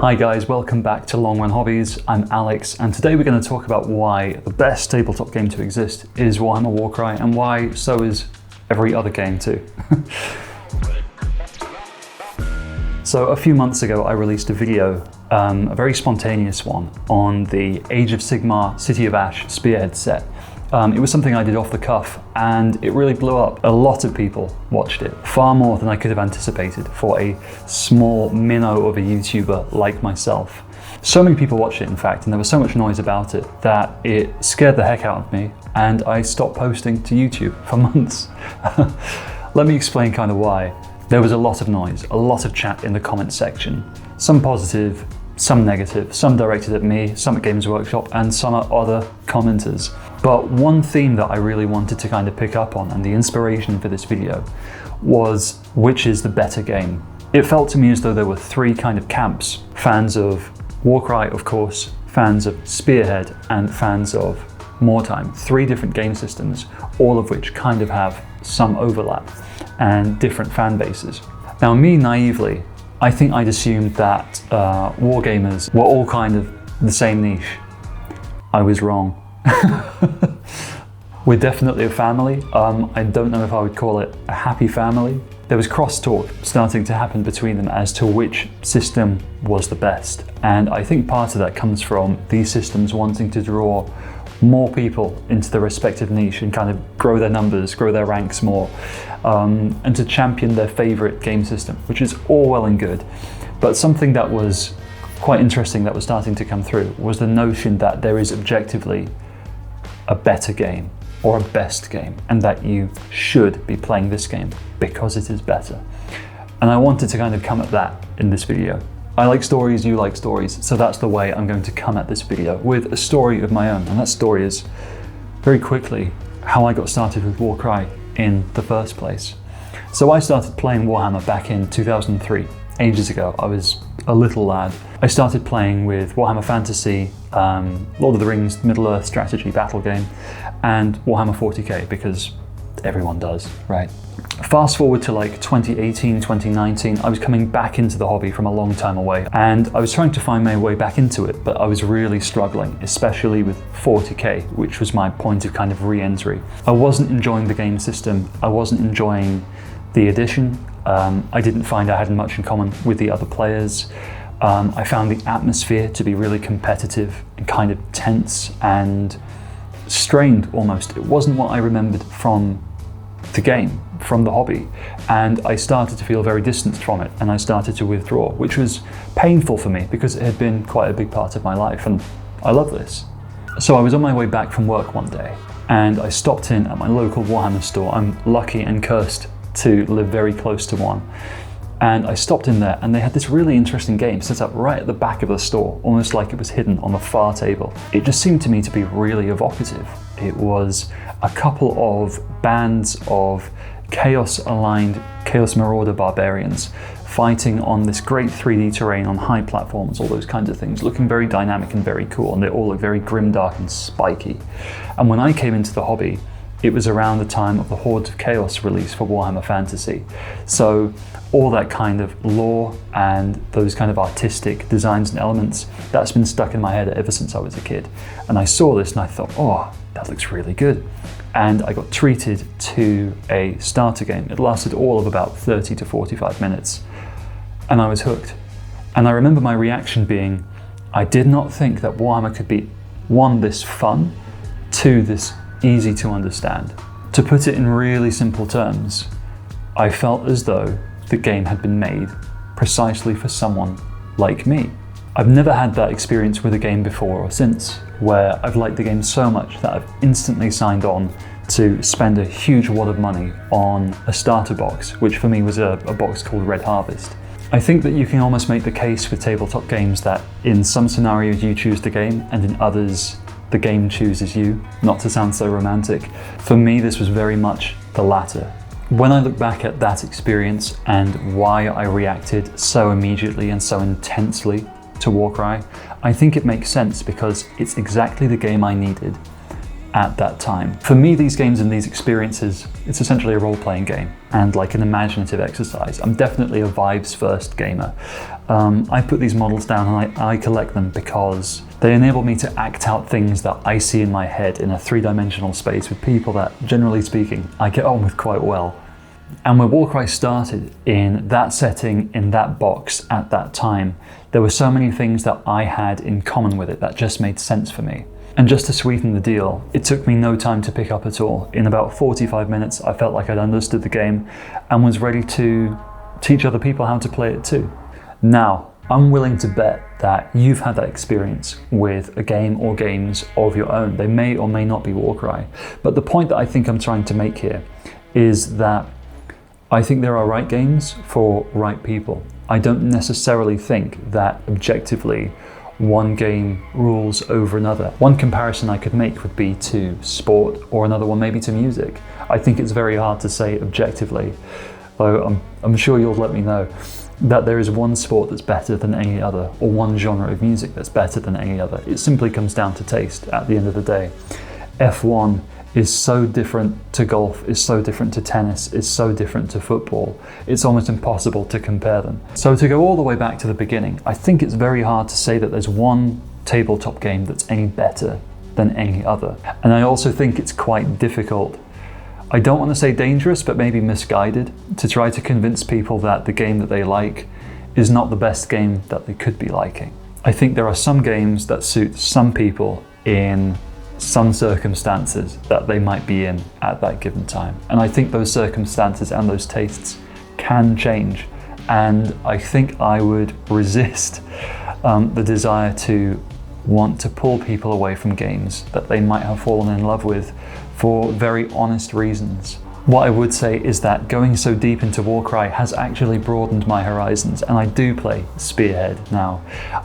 Hi guys, welcome back to Long Run Hobbies. I'm Alex, and today we're going to talk about why the best tabletop game to exist is Warhammer Warcry, and why so is every other game too. So a few months ago I released a video, a very spontaneous one, on the Age of Sigmar City of Ash Spearhead set. It was something I did off the cuff, and it really blew up. A lot of people watched it, far more than I could have anticipated for a small minnow of a YouTuber like myself. So many people watched it, in fact, and there was so much noise about it that it scared the heck out of me, and I stopped posting to YouTube for months. Let me explain kind of why. There was a lot of noise, a lot of chat in the comments section, some positive, some negative, some directed at me, some at Games Workshop, and some at other commenters. But one theme that I really wanted to kind of pick up on, and the inspiration for this video, was which is the better game. It felt to me as though there were three kind of camps: fans of Warcry, of course, fans of Spearhead, and fans of Mordheim. Three different game systems, all of which kind of have some overlap and different fan bases. Now, me naively, I think I'd assumed that wargamers were all kind of the same niche. I was wrong. We're definitely a family. I don't know if I would call it a happy family. There was crosstalk starting to happen between them as to which system was the best. And I think part of that comes from these systems wanting to draw more people into their respective niche and kind of grow their numbers, grow their ranks more, and to champion their favorite game system, which is all well and good. But something that was quite interesting that was starting to come through was the notion that there is objectively a better game or a best game, and that you should be playing this game because it is better. And I wanted to kind of come at that in this video. I like stories, you like stories, so that's the way I'm going to come at this video, with a story of my own. And that story is, very quickly, how I got started with Warcry in the first place. So I started playing Warhammer back in 2003, ages ago. I was a little lad. I started playing with Warhammer Fantasy, Lord of the Rings, Middle-earth strategy battle game, and Warhammer 40k, because everyone does, right? Fast forward to like 2018, 2019, I was coming back into the hobby from a long time away, and I was trying to find my way back into it, but I was really struggling, especially with 40k, which was my point of kind of re-entry. I wasn't enjoying the game system, I wasn't enjoying the edition, I didn't find I had much in common with the other players. I found the atmosphere to be really competitive and kind of tense and strained almost. It wasn't what I remembered from the game, from the hobby, and I started to feel very distanced from it, and I started to withdraw, which was painful for me because it had been quite a big part of my life, and I love this. So I was on my way back from work one day, and I stopped in at my local Warhammer store. I'm lucky and cursed to live very close to one. And I stopped in there, and they had this really interesting game set up right at the back of the store, almost like it was hidden on the far table. It just seemed to me to be really evocative. It was a couple of bands of chaos-aligned Chaos Marauder barbarians fighting on this great 3D terrain on high platforms, all those kinds of things, looking very dynamic and very cool, and they all look very grimdark and spiky. And when I came into the hobby, it was around the time of the Hordes of Chaos release for Warhammer Fantasy. So all that kind of lore and those kind of artistic designs and elements, that's been stuck in my head ever since I was a kid. And I saw this and I thought, oh, that looks really good. And I got treated to a starter game. It lasted all of about 30 to 45 minutes. And I was hooked. And I remember my reaction being, I did not think that Warhammer could be, one, this fun, two, this easy to understand. To put it in really simple terms, I felt as though the game had been made precisely for someone like me. I've never had that experience with a game before or since, where I've liked the game so much that I've instantly signed on to spend a huge wad of money on a starter box, which for me was a box called Red Harvest. I think that you can almost make the case with tabletop games that in some scenarios you choose the game, and in others the game chooses you, not to sound so romantic. For me, this was very much the latter. When I look back at that experience and why I reacted so immediately and so intensely to Warcry, I think it makes sense because it's exactly the game I needed at that time. For me, these games and these experiences, it's essentially a role-playing game and like an imaginative exercise. I'm definitely a vibes-first gamer. I put these models down and I collect them because they enable me to act out things that I see in my head in a three-dimensional space with people that, generally speaking, I get on with quite well. And when Warcry started in that setting, in that box, at that time, there were so many things that I had in common with it that just made sense for me. And just to sweeten the deal, it took me no time to pick up at all. In about 45 minutes, I felt like I'd understood the game and was ready to teach other people how to play it too. Now, I'm willing to bet that you've had that experience with a game or games of your own. They may or may not be Warcry. But the point that I think I'm trying to make here is that I think there are right games for right people. I don't necessarily think that objectively one game rules over another. One comparison I could make would be to sport, or another one maybe to music. I think it's very hard to say objectively, though I'm sure you'll let me know, that there is one sport that's better than any other, or one genre of music that's better than any other. It simply comes down to taste at the end of the day. F1 is so different to golf, is so different to tennis, is so different to football. It's almost impossible to compare them. So to go all the way back to the beginning, I think it's very hard to say that there's one tabletop game that's any better than any other. And I also think it's quite difficult, I don't want to say dangerous, but maybe misguided, to try to convince people that the game that they like is not the best game that they could be liking. I think there are some games that suit some people in some circumstances that they might be in at that given time. And I think those circumstances and those tastes can change. And I think I would resist the desire to want to pull people away from games that they might have fallen in love with for very honest reasons. What I would say is that going so deep into Warcry has actually broadened my horizons, and I do play Spearhead now.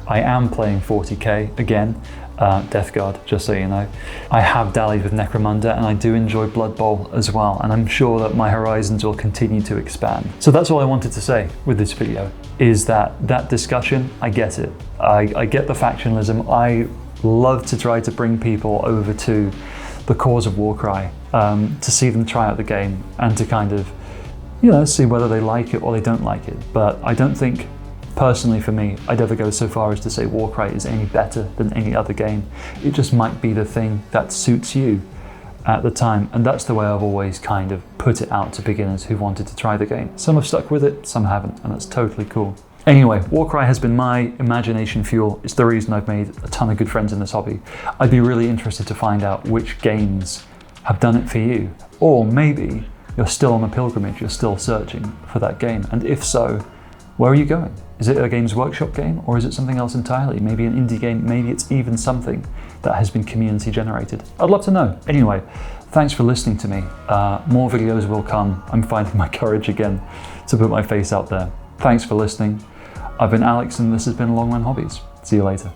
I am playing 40k again, Death Guard, just so you know. I have dallied with Necromunda, and I do enjoy Blood Bowl as well, and I'm sure that my horizons will continue to expand. So that's all I wanted to say with this video, is that discussion, I get it. I get the factionalism. I love to try to bring people over to the cause of Warcry, to see them try out the game and to kind of, see whether they like it or they don't like it. But I don't think, personally for me, I'd ever go so far as to say Warcry is any better than any other game. It just might be the thing that suits you at the time, and that's the way I've always kind of put it out to beginners who wanted to try the game. Some have stuck with it, some haven't, and that's totally cool. Anyway, Warcry has been my imagination fuel. It's the reason I've made a ton of good friends in this hobby. I'd be really interested to find out which games have done it for you. Or maybe you're still on a pilgrimage, you're still searching for that game. And if so, where are you going? Is it a Games Workshop game, or is it something else entirely? Maybe an indie game, maybe it's even something that has been community generated. I'd love to know. Anyway, thanks for listening to me. More videos will come. I'm finding my courage again to put my face out there. Thanks for listening. I've been Alex, and this has been Long Run Hobbies. See you later.